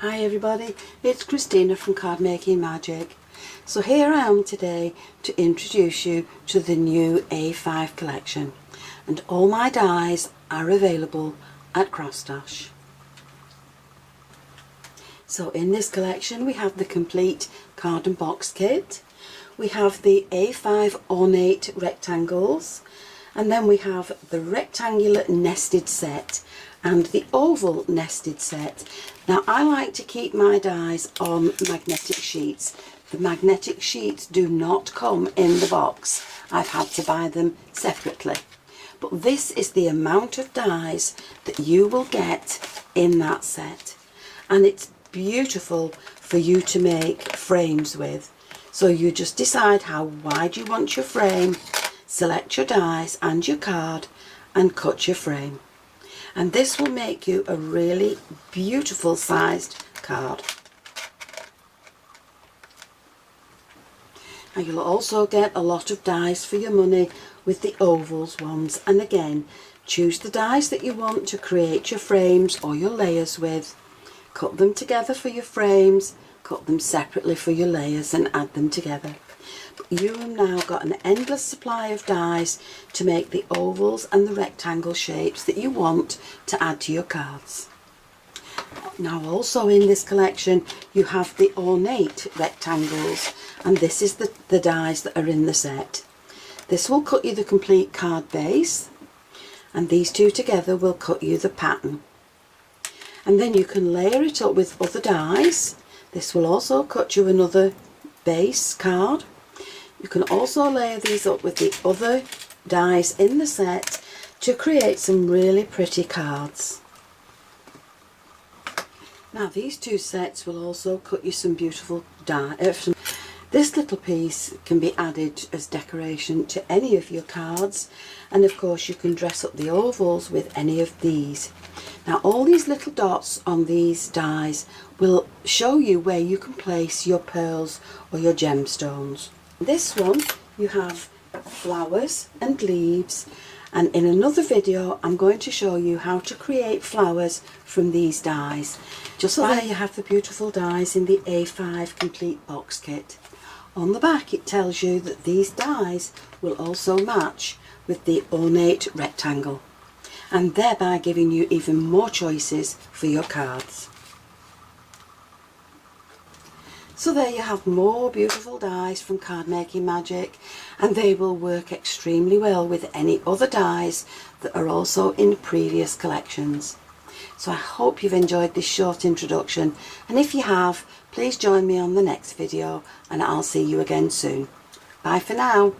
Hi everybody, it's Christina from Card Making Magic. So here I am today to introduce you to the new A5 collection, and all my dies are available at CraftStash. So in this collection we have the complete card and box kit, we have the A5 ornate rectangles, and then we have the rectangular nested set and the oval nested set. Now I like to keep my dies on magnetic sheets. The magnetic sheets do not come in the box. I've had to buy them separately. But this is the amount of dies that you will get in that set. And it's beautiful for you to make frames with. So you just decide how wide you want your frame, select your dies and your card and cut your frame. And this will make you a really beautiful sized card. And you'll also get a lot of dies for your money with the ovals ones, and again choose the dies that you want to create your frames or your layers with, cut them together for your frames, cut them separately for your layers and add them together. You have now got an endless supply of dies to make the ovals and the rectangle shapes that you want to add to your cards. Now also in this collection you have the ornate rectangles, and this is the dies that are in the set. This will cut you the complete card base, and these two together will cut you the pattern. And then you can layer it up with other dies. This will also cut you another base card. You can also layer these up with the other dies in the set to create some really pretty cards. Now these two sets will also cut you some beautiful dies. This little piece can be added as decoration to any of your cards, and of course you can dress up the ovals with any of these. Now all these little dots on these dies will show you where you can place your pearls or your gemstones. This one you have flowers and leaves, and in another video I'm going to show you how to create flowers from these dies. Just so there you have the beautiful dies in the A5 complete box kit. On the back it tells you that these dies will also match with the ornate rectangle, and thereby giving you even more choices for your cards. So there you have more beautiful dies from Card Making Magic, and they will work extremely well with any other dies that are also in previous collections. So I hope you've enjoyed this short introduction, and if you have, please join me on the next video and I'll see you again soon. Bye for now.